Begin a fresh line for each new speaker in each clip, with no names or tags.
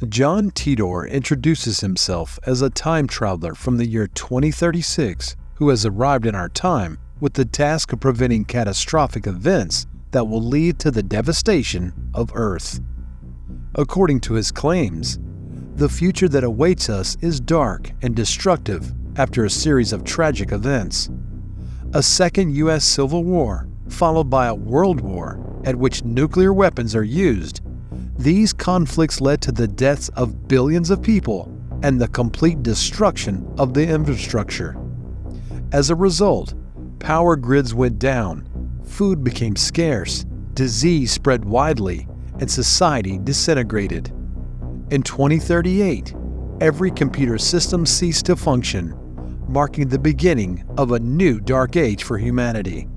John Titor introduces himself as a time traveler from the year 2036 who has arrived in our time with the task of preventing catastrophic events that will lead to the devastation of Earth. According to his claims, the future that awaits us is dark and destructive after a series of tragic events. A second U.S. Civil War, followed by a World War at which nuclear weapons are used. These conflicts led to the deaths of billions of people and the complete destruction of the infrastructure. As a result, power grids went down, food became scarce, disease spread widely, and society disintegrated. In 2038, every computer system ceased to function, marking the beginning of a new dark age for humanity.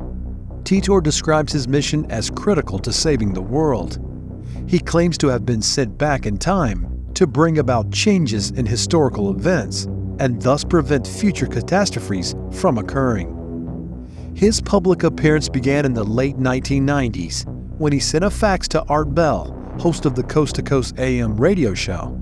Titor describes his mission as critical to saving the world. He claims to have been sent back in time to bring about changes in historical events and thus prevent future catastrophes from occurring. His public appearance began in the late 1990s when he sent a fax to Art Bell, host of the Coast to Coast AM radio show.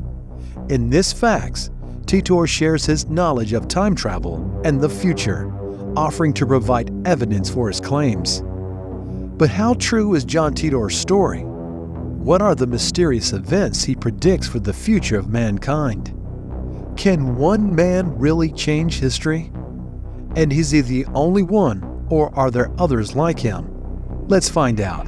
In this fax, Titor shares his knowledge of time travel and the future, offering to provide evidence for his claims. But how true is John Titor's story? What are the mysterious events he predicts for the future of mankind? Can one man really change history? And is he the only one, or are there others like him? Let's find out.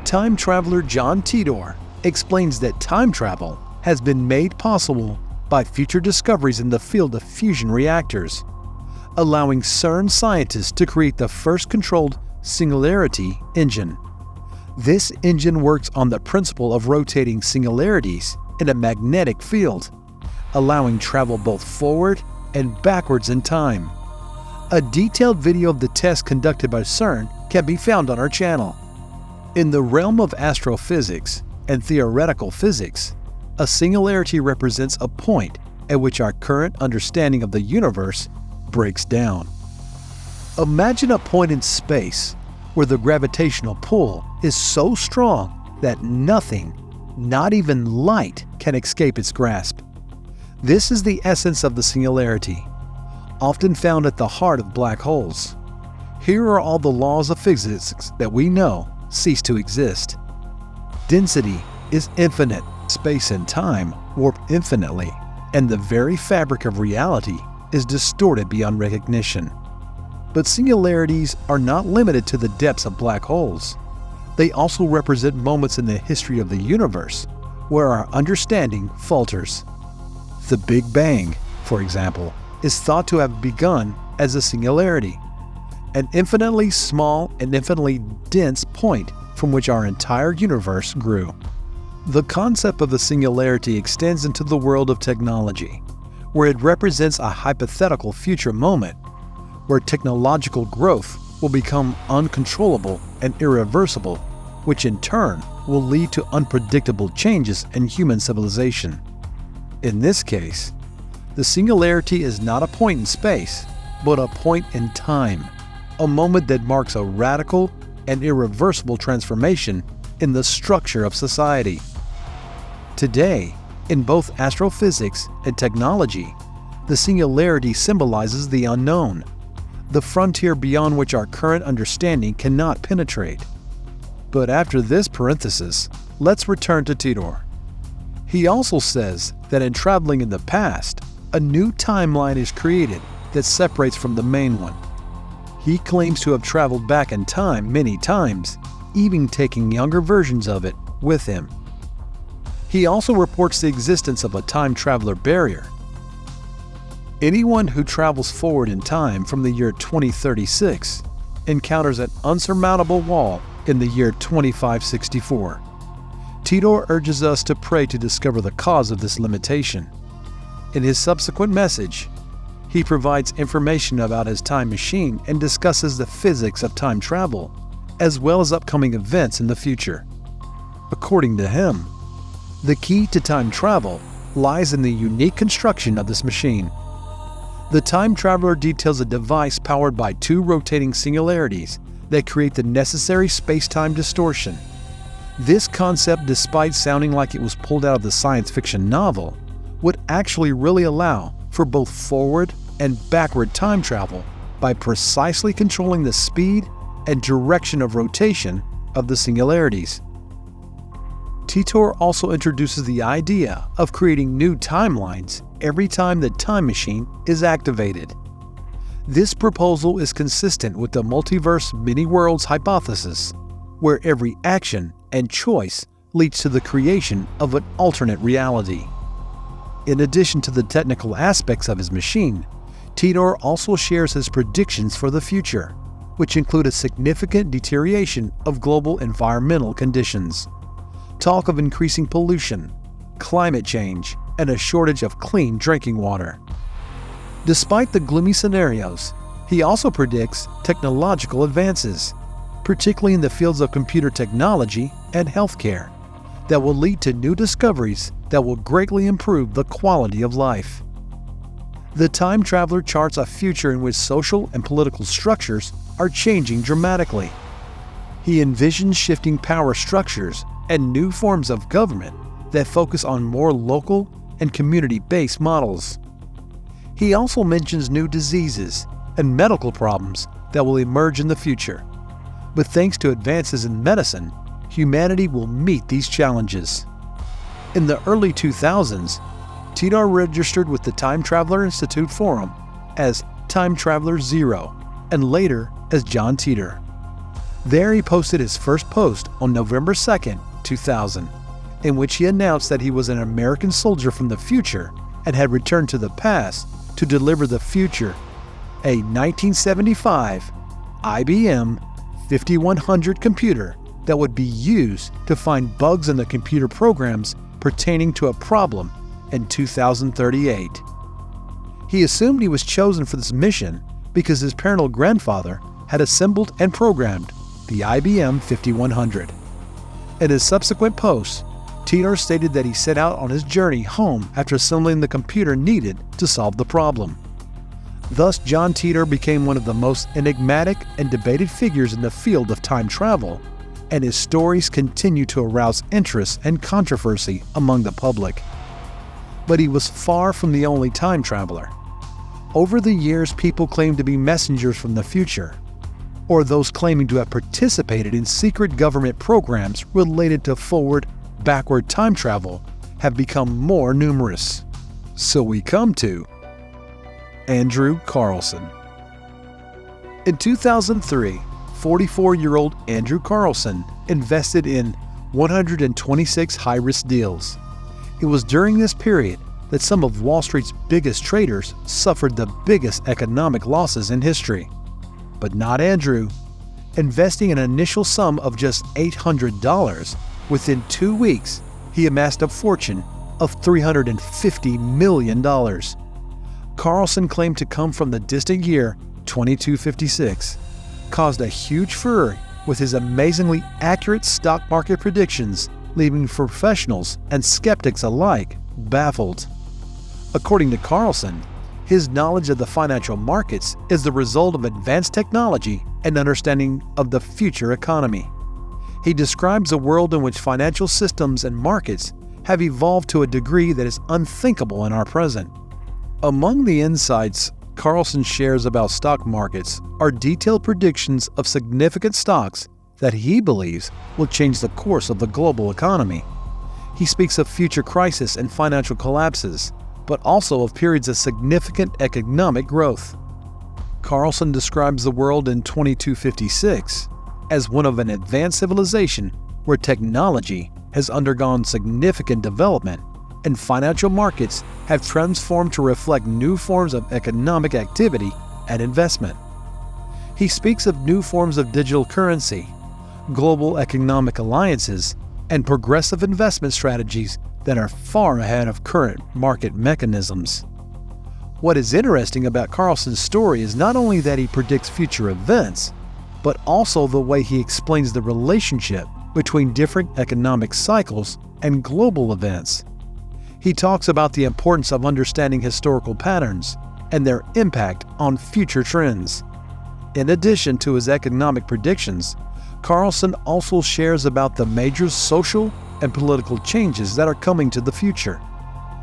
Time traveler John Titor explains that time travel has been made possible by future discoveries in the field of fusion reactors, allowing CERN scientists to create the first controlled singularity engine. This engine works on the principle of rotating singularities in a magnetic field, allowing travel both forward and backwards in time. A detailed video of the test conducted by CERN can be found on our channel. In the realm of astrophysics and theoretical physics, a singularity represents a point at which our current understanding of the universe breaks down. Imagine a point in space where the gravitational pull is so strong that nothing, not even light, can escape its grasp. This is the essence of the singularity, often found at the heart of black holes. Here are all the laws of physics that we know cease to exist. Density is infinite, space and time warp infinitely, and the very fabric of reality is distorted beyond recognition. But singularities are not limited to the depths of black holes. They also represent moments in the history of the universe where our understanding falters. The Big Bang, for example, is thought to have begun as a singularity, an infinitely small and infinitely dense point from which our entire universe grew. The concept of the singularity extends into the world of technology, where it represents a hypothetical future moment where technological growth will become uncontrollable and irreversible, which in turn will lead to unpredictable changes in human civilization. In this case, the singularity is not a point in space, but a point in time, a moment that marks a radical and irreversible transformation in the structure of society. Today, in both astrophysics and technology, the singularity symbolizes the unknown, the frontier beyond which our current understanding cannot penetrate. But after this parenthesis, let's return to Titor. He also says that in traveling in the past, a new timeline is created that separates from the main one. He claims to have traveled back in time many times, even taking younger versions of it with him. He also reports the existence of a time traveler barrier. Anyone who travels forward in time from the year 2036 encounters an unsurmountable wall in the year 2564. Titor urges us to pray to discover the cause of this limitation. In his subsequent message, he provides information about his time machine and discusses the physics of time travel, as well as upcoming events in the future. According to him, the key to time travel lies in the unique construction of this machine. The time traveler details a device powered by two rotating singularities that create the necessary space-time distortion. This concept, despite sounding like it was pulled out of the science fiction novel, would actually really allow for both forward and backward time travel by precisely controlling the speed and direction of rotation of the singularities. Titor also introduces the idea of creating new timelines every time the time machine is activated. This proposal is consistent with the multiverse many-worlds hypothesis, where every action and choice leads to the creation of an alternate reality. In addition to the technical aspects of his machine, Titor also shares his predictions for the future, which include a significant deterioration of global environmental conditions, talk of increasing pollution, climate change, and a shortage of clean drinking water. Despite the gloomy scenarios, he also predicts technological advances, particularly in the fields of computer technology and healthcare, that will lead to new discoveries that will greatly improve the quality of life. The time traveler charts a future in which social and political structures are changing dramatically. He envisions shifting power structures and new forms of government that focus on more local and community-based models. He also mentions new diseases and medical problems that will emerge in the future. But thanks to advances in medicine, humanity will meet these challenges. In the early 2000s, Titor registered with the Time Traveler Institute Forum as Time Traveler Zero and later as John Titor. There he posted his first post on November 2nd, 2000, in which he announced that he was an American soldier from the future and had returned to the past to deliver the future, a 1975 IBM 5100 computer that would be used to find bugs in the computer programs pertaining to a problem in 2038. He assumed he was chosen for this mission because his paternal grandfather had assembled and programmed the IBM 5100. In his subsequent posts, Titor stated that he set out on his journey home after assembling the computer needed to solve the problem. Thus, John Titor became one of the most enigmatic and debated figures in the field of time travel, and his stories continue to arouse interest and controversy among the public. But he was far from the only time traveler. Over the years, people claimed to be messengers from the future, or those claiming to have participated in secret government programs related to forward-backward time travel have become more numerous. So we come to Andrew Carlson. In 2003, 44-year-old Andrew Carlson invested in 126 high-risk deals. It was during this period that some of Wall Street's biggest traders suffered the biggest economic losses in history. But not Andrew. Investing an initial sum of just $800, within 2 weeks, he amassed a fortune of $350 million. Carlson claimed to come from the distant year 2256, caused a huge furor with his amazingly accurate stock market predictions, leaving professionals and skeptics alike baffled. According to Carlson, his knowledge of the financial markets is the result of advanced technology and understanding of the future economy. He describes a world in which financial systems and markets have evolved to a degree that is unthinkable in our present. Among the insights Carlson shares about stock markets are detailed predictions of significant stocks that he believes will change the course of the global economy. He speaks of future crises and financial collapses, but also of periods of significant economic growth. Carlson describes the world in 2256 as one of an advanced civilization where technology has undergone significant development and financial markets have transformed to reflect new forms of economic activity and investment. He speaks of new forms of digital currency, global economic alliances, and progressive investment strategies that are far ahead of current market mechanisms. What is interesting about Carlson's story is not only that he predicts future events, but also the way he explains the relationship between different economic cycles and global events. He talks about the importance of understanding historical patterns and their impact on future trends. In addition to his economic predictions, Carlson also shares about the major social and political changes that are coming to the future.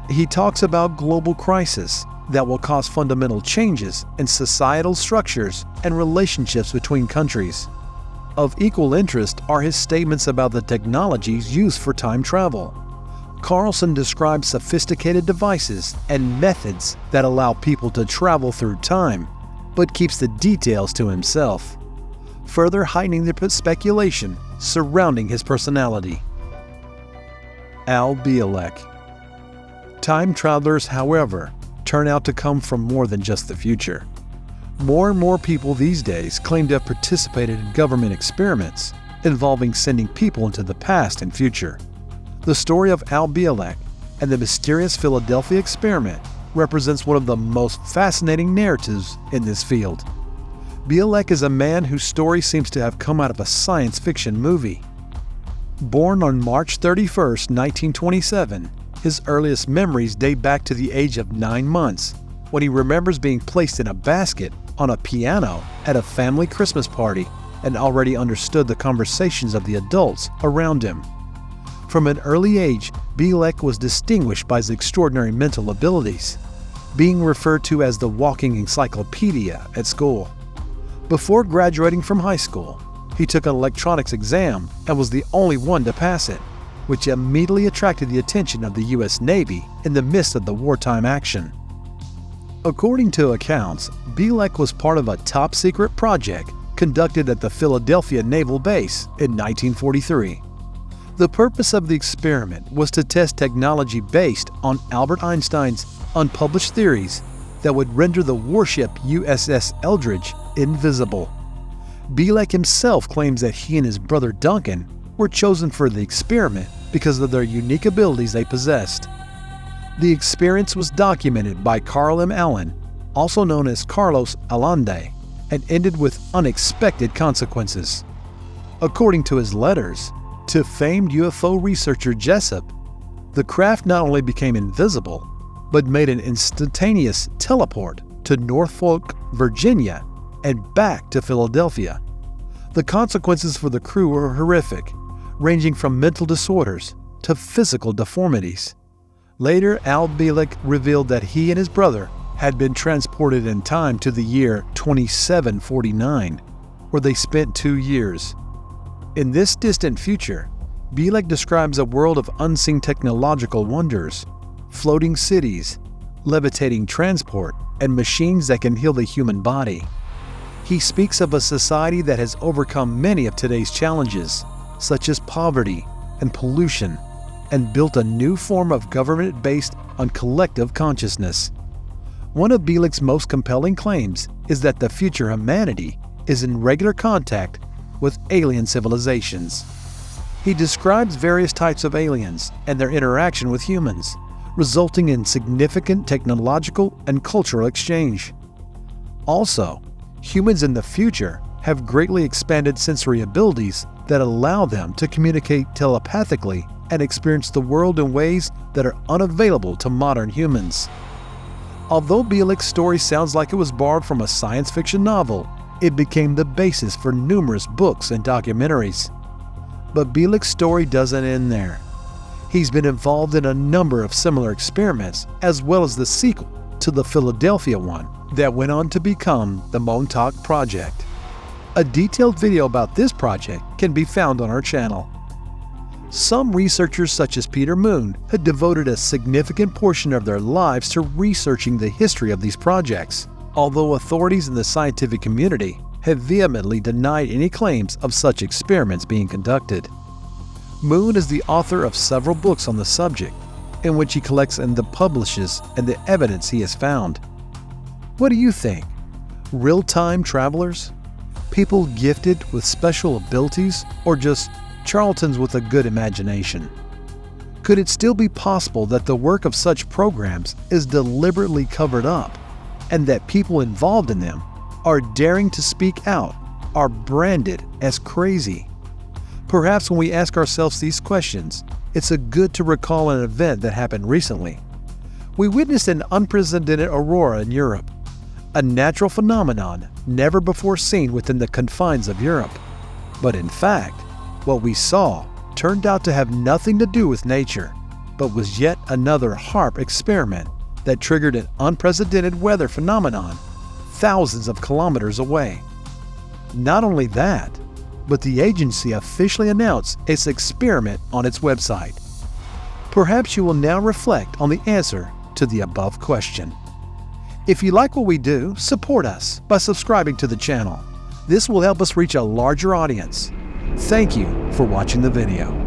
He talks about global crisis that will cause fundamental changes in societal structures and relationships between countries. Of equal interest are his statements about the technologies used for time travel. Carlson describes sophisticated devices and methods that allow people to travel through time, but keeps the details to himself, further heightening the speculation surrounding his personality. Al Bielek. Time travelers, however, turn out to come from more than just the future. More and more people these days claim to have participated in government experiments involving sending people into the past and future. The story of Al Bielek and the mysterious Philadelphia experiment represents one of the most fascinating narratives in this field. Bielek is a man whose story seems to have come out of a science fiction movie. Born on March 31, 1927, his earliest memories date back to the age of 9 months, when he remembers being placed in a basket on a piano at a family Christmas party and already understood the conversations of the adults around him. From an early age, Bielek was distinguished by his extraordinary mental abilities, being referred to as the walking encyclopedia at school. Before graduating from high school, he took an electronics exam and was the only one to pass it, which immediately attracted the attention of the U.S. Navy in the midst of the wartime action. According to accounts, Bielek was part of a top-secret project conducted at the Philadelphia Naval Base in 1943. The purpose of the experiment was to test technology based on Albert Einstein's unpublished theories that would render the warship USS Eldridge invisible. Bielek himself claims that he and his brother Duncan were chosen for the experiment because of their unique abilities they possessed. The experience was documented by Carl M. Allen, also known as Carlos Allende, and ended with unexpected consequences. According to his letters to famed UFO researcher Jessup, the craft not only became invisible, but made an instantaneous teleport to Norfolk, Virginia, and back to Philadelphia. The consequences for the crew were horrific, ranging from mental disorders to physical deformities. Later, Al Bielek revealed that he and his brother had been transported in time to the year 2749, where they spent 2 years. In this distant future, Bielek describes a world of unseen technological wonders, floating cities, levitating transport, and machines that can heal the human body. He speaks of a society that has overcome many of today's challenges, such as poverty and pollution, and built a new form of government based on collective consciousness. One of Bielek's most compelling claims is that the future humanity is in regular contact with alien civilizations. He describes various types of aliens and their interaction with humans, resulting in significant technological and cultural exchange. Also, humans in the future have greatly expanded sensory abilities that allow them to communicate telepathically and experience the world in ways that are unavailable to modern humans. Although Bielek's story sounds like it was borrowed from a science fiction novel, it became the basis for numerous books and documentaries. But Bielek's story doesn't end there. He's been involved in a number of similar experiments, as well as the sequel to the Philadelphia one that went on to become the Montauk Project. A detailed video about this project can be found on our channel. Some researchers, such as Peter Moon, had devoted a significant portion of their lives to researching the history of these projects, although authorities in the scientific community have vehemently denied any claims of such experiments being conducted. Moon is the author of several books on the subject, in which he collects and publishes the evidence he has found. What do you think? Real-time travelers? People gifted with special abilities, or just charlatans with a good imagination? Could it still be possible that the work of such programs is deliberately covered up, and that people involved in them are daring to speak out, are branded as crazy? Perhaps when we ask ourselves these questions, it's good to recall an event that happened recently. We witnessed an unprecedented aurora in Europe, a natural phenomenon never before seen within the confines of Europe. But in fact, what we saw turned out to have nothing to do with nature, but was yet another HAARP experiment that triggered an unprecedented weather phenomenon thousands of kilometers away. Not only that, but the agency officially announced its experiment on its website. Perhaps you will now reflect on the answer to the above question. If you like what we do, support us by subscribing to the channel. This will help us reach a larger audience. Thank you for watching the video.